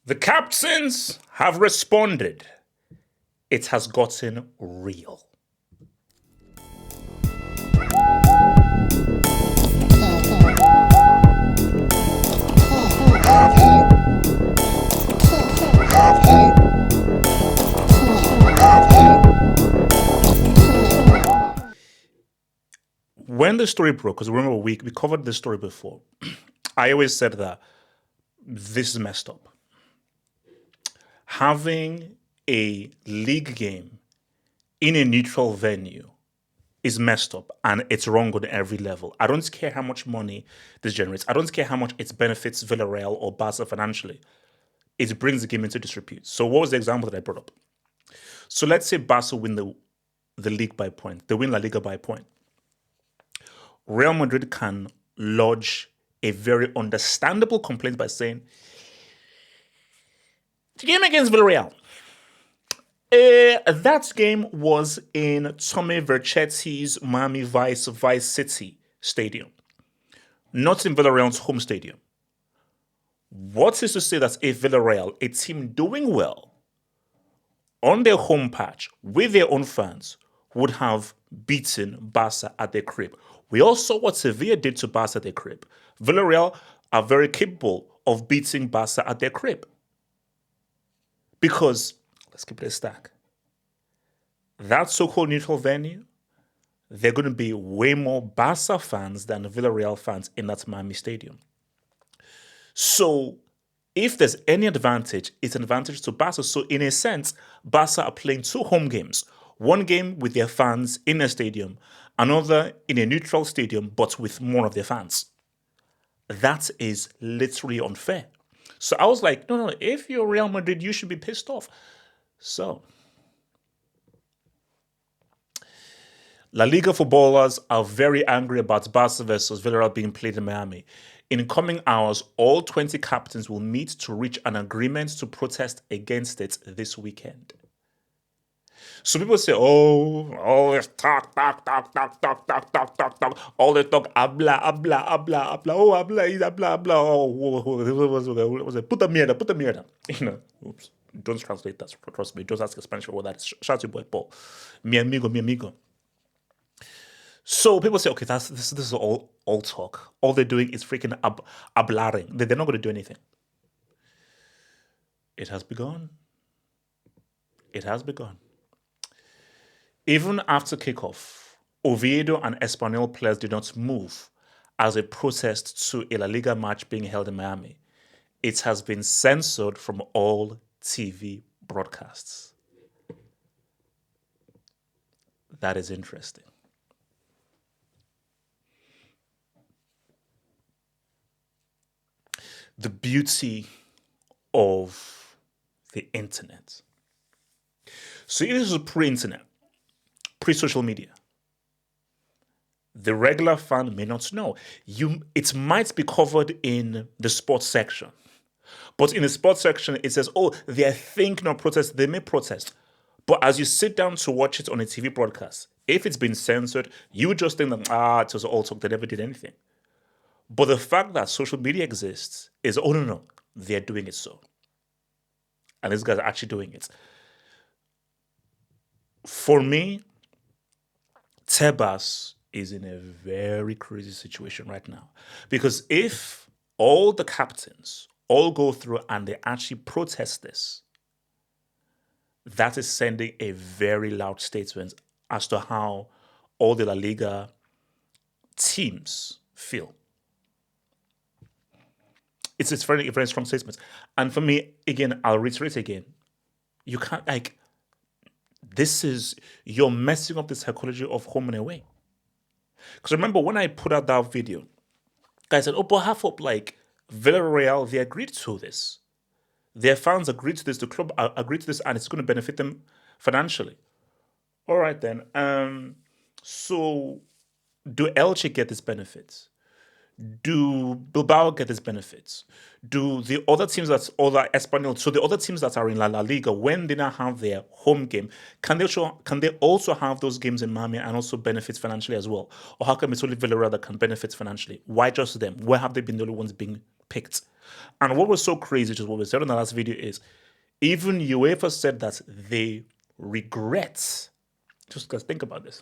The captains have responded. It has gotten real. When the story broke, because remember we covered this story before, I always said that this is messed up. Having a league game in a neutral venue is messed up and it's wrong on every level. I don't care how much money this generates. I don't care how much it benefits Villarreal or Barca financially. It brings the game into disrepute. So what was the example that I brought up? So let's say Barca win the league by point. They win La Liga by point. Real Madrid can lodge a very understandable complaint by saying, the game against Villarreal, that game was in Tommy Vercetti's Miami Vice City Stadium, not in Villarreal's home stadium. What is to say that if Villarreal, a team doing well, on their home patch, with their own fans, would have beaten Barca at their crib? We all saw what Sevilla did to Barca at their crib. Villarreal are very capable of beating Barca at their crib. Because, let's keep it a stack, that so-called neutral venue, there are going to be way more Barca fans than Villarreal fans in that Miami stadium. So, if there's any advantage, it's an advantage to Barca. So, in a sense, Barca are playing two home games. One game with their fans in a stadium, another in a neutral stadium, but with more of their fans. That is literally unfair. So I was like, no, if you're Real Madrid, you should be pissed off. So, La Liga footballers are very angry about Barca versus Villarreal being played in Miami. In coming hours, all 20 captains will meet to reach an agreement to protest against it this weekend. So people say, all this talk. All the talk, habla. Oh, habla. Oh, what was it? Puta mierda. Oops. Don't translate that. Trust me. Just ask a Spanish for what that is. Shout out to your boy Paul. Mi amigo. So people say, okay, this is all talk. All they're doing is freaking hablaring. They're not going to do anything. It has begun. Even after kickoff, Oviedo and Espanyol players did not move as a protest to a La Liga match being held in Miami. It has been censored from all TV broadcasts. That is interesting. The beauty of the internet. So this is pre-internet, pre-social media. The regular fan may not know. It might be covered in the sports section. But in the sports section, it says, they're thinking of protest. They may protest. But as you sit down to watch it on a TV broadcast, if it's been censored, you would just think that, it was all talk. They never did anything. But the fact that social media exists is, no, they're doing it so. And these guys are actually doing it. For me, Tebas is in a very crazy situation right now. Because if all the captains all go through and they actually protest this, that is sending a very loud statement as to how all the La Liga teams feel. It's a very, very strong statement. And for me, again, I'll reiterate again, you can't, you're messing up the psychology of home and away. Because remember, when I put out that video, guys said, but half up, Villarreal, they agreed to this. Their fans agreed to this, the club agreed to this, and it's going to benefit them financially. All right, then. So do Elche get this benefit? Do Bilbao get these benefits? Do the other teams the other teams that are in La Liga, when they now have their home game, can they also have those games in Miami and also benefit financially as well? Or how come it's only Villarreal that can benefit financially? Why just them? Where have they been the only ones being picked? And what was so crazy, which is what we said in the last video, is even UEFA said that they regret. Just guys, think about this.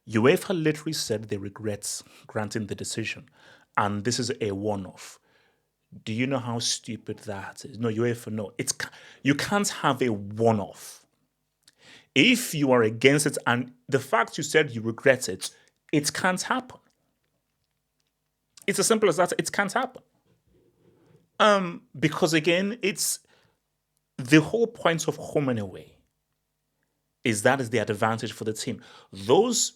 UEFA literally said they regret granting the decision, and this is a one-off. Do you know how stupid that is? No, UEFA, no. You can't have a one-off. If you are against it, and the fact you said you regret it, it can't happen. It's as simple as that. It can't happen. Because again, it's the whole point of home and away is that is the advantage for the team. Those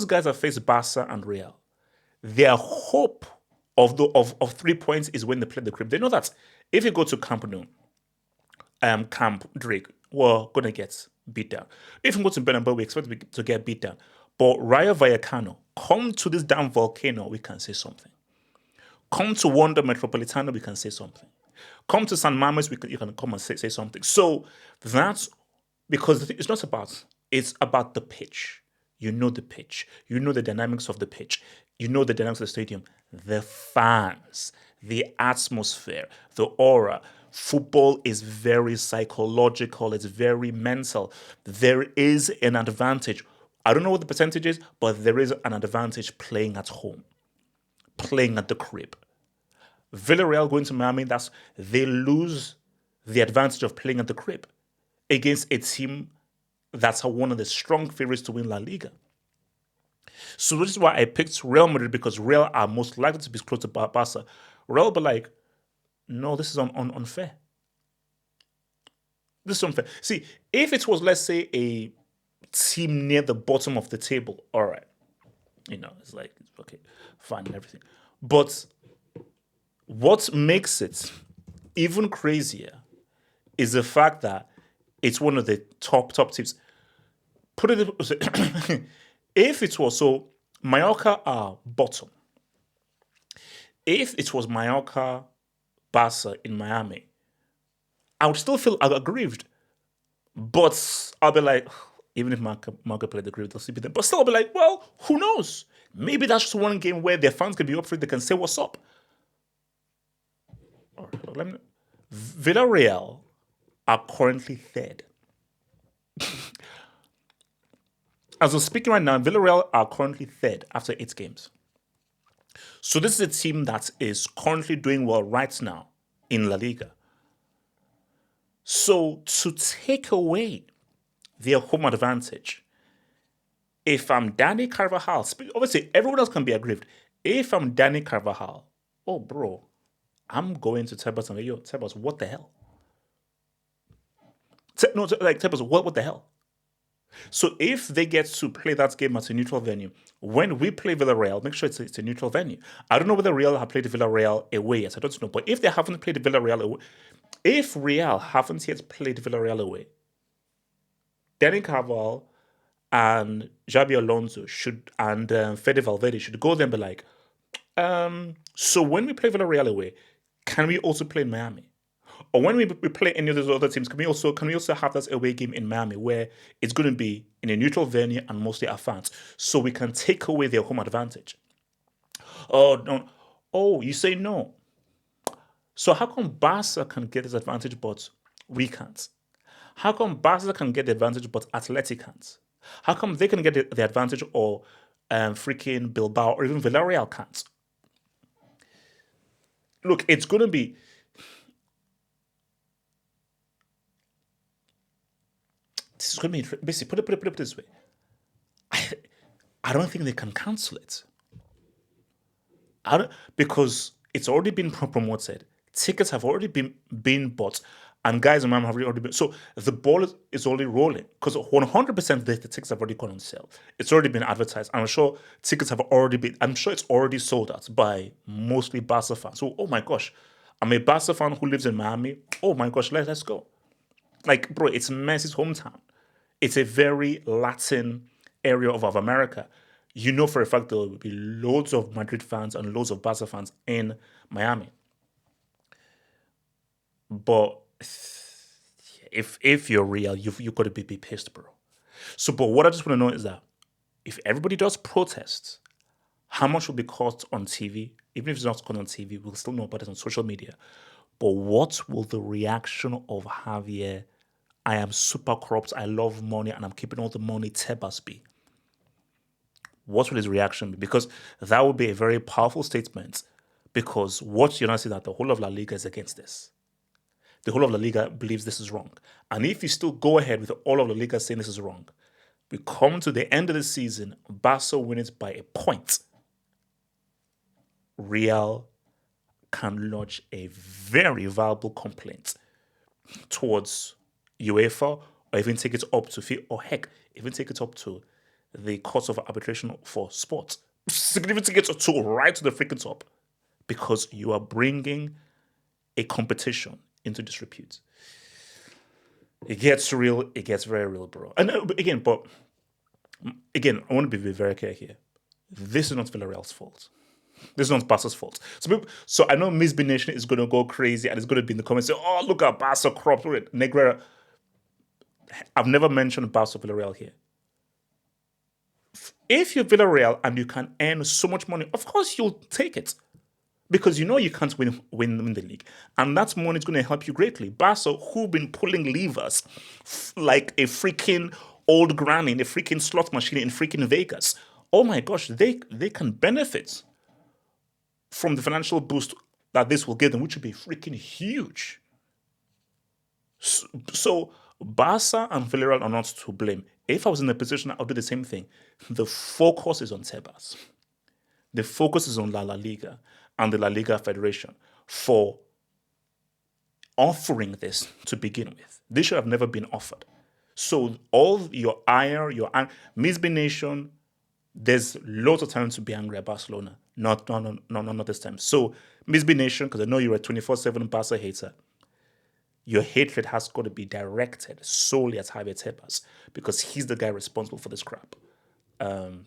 guys that face Barca and Real, their hope of 3 points is when they play the crib. They know that if you go to Camp Nou, Camp Drake, we're gonna get beat down. If you go to Bernabeu, we expect to get beat down. But Rayo Vallecano, come to this damn volcano, we can say something. Come to Wanda Metropolitano, we can say something. Come to San Mames, you can come and say something. So that's because it's about the pitch. You know the pitch. You know the dynamics of the pitch. You know the dynamics of the stadium. The fans, the atmosphere, the aura. Football is very psychological. It's very mental. There is an advantage. I don't know what the percentage is, but there is an advantage playing at home, playing at the crib. Villarreal going to Miami, they lose the advantage of playing at the crib against a team that's one of the strong favorites to win La Liga. So this is why I picked Real Madrid, because Real are most likely to be close to Barca. Real will be like, no, this is unfair. This is unfair. See, if it was, let's say, a team near the bottom of the table, all right. It's like, okay, fine and everything. But what makes it even crazier is the fact that it's one of the top teams. Put it if it was so, Mallorca are bottom. If it was Mallorca, Barca in Miami, I would still feel aggrieved. But I'll be like, even if Mallorca played the grid, they'll still be there. But still, I'll be like, well, who knows? Maybe that's just one game where their fans can be up for it. They can say what's up. Villarreal are currently third. As I'm speaking right now, Villarreal are currently third after 8 games. So this is a team that is currently doing well right now in La Liga. So to take away their home advantage, if I'm Dani Carvajal, obviously everyone else can be aggrieved. If I'm Dani Carvajal, oh bro, I'm going to Tebas and yo, Tebas, what the hell? Tebas, what the hell? So if they get to play that game at a neutral venue, when we play Villarreal, make sure it's a neutral venue. I don't know whether Real have played Villarreal away yet. I don't know. But if they haven't played Villarreal away, if Real haven't yet played Villarreal away, Dani Carvajal and Xabi Alonso and Fede Valverde should go there and be like, so when we play Villarreal away, can we also play in Miami? Or when we play any of those other teams, can we also have that away game in Miami where it's going to be in a neutral venue and mostly our fans, so we can take away their home advantage? Oh no! Oh, you say no. So how come Barca can get this advantage but we can't? How come Barca can get the advantage but Athletic can't? How come they can get the advantage or freaking Bilbao or even Villarreal can't? Look, it's going to be. This is going to be basically put it this way. I don't think they can cancel it. Because it's already been promoted. Tickets have already been bought, and guys and mom have already been. So the ball is already rolling because 100% the tickets have already gone on sale. It's already been advertised. I'm sure tickets have already been. I'm sure it's already sold out by mostly Barca fans. So oh my gosh, I'm a Barca fan who lives in Miami. Oh my gosh, let's go. Like bro, it's Messi's hometown. It's a very Latin area of America. You know for a fact there will be loads of Madrid fans and loads of Barca fans in Miami. But if you're Real, you've got to be pissed, bro. So, but what I just want to know is that if everybody does protest, how much will be cost on TV? Even if it's not on TV, we'll still know about it on social media. But what will the reaction of Javier, I am super corrupt, I love money, and I'm keeping all the money, Tebas be? What will his reaction be? Because that would be a very powerful statement. Because what you're not saying that the whole of La Liga is against this. The whole of La Liga believes this is wrong. And if you still go ahead with all of La Liga saying this is wrong, we come to the end of the season, Barca win it by a point. Real can lodge a very viable complaint towards UEFA, or even take it up to FIFA, or heck, even take it up to the Court of Arbitration for Sport. Significantly get to right to the freaking top, because you are bringing a competition into disrepute. It gets real. It gets very real, bro. And again, I want to be very clear here. This is not Villarreal's fault. This is not Barca's fault. So I know Miss B Nation is going to go crazy and it's going to be in the comments say, "Oh, look at Barca corrupt." Negrera. I've never mentioned Barca Villarreal here. If you're Villarreal and you can earn so much money, of course you'll take it. Because you know you can't win the league. And that money is going to help you greatly. Barca, who've been pulling levers like a freaking old granny in a freaking slot machine in freaking Vegas. Oh my gosh, they can benefit from the financial boost that this will give them, which will be freaking huge. So Barca and Villarreal are not to blame. If I was in a position, I would do the same thing. The focus is on Tebas. The focus is on La Liga and the La Liga Federation for offering this to begin with. This should have never been offered. So all your ire, Miss B Nation, there's lots of time to be angry at Barcelona. Not this time. So Miss B Nation, because I know you're a 24/7 Barca hater, your hatred has got to be directed solely at Javier Tebas, because he's the guy responsible for this crap. And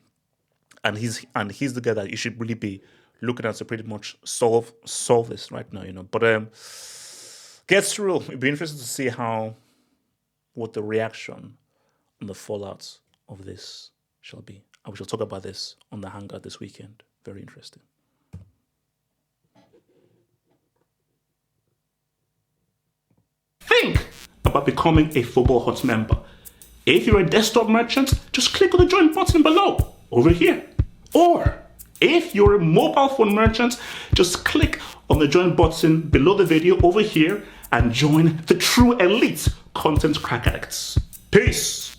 he's the guy that you should really be looking at to pretty much solve this right now, But gets through. It'd be interesting to see what the reaction and the fallout of this shall be. And we shall talk about this on the Hangout this weekend. Very interesting. Think about becoming a Football Hut member. If you're a desktop merchant, just click on the join button below, over here. Or if you're a mobile phone merchant, just click on the join button below the video over here and join the true elite content crack addicts. Peace.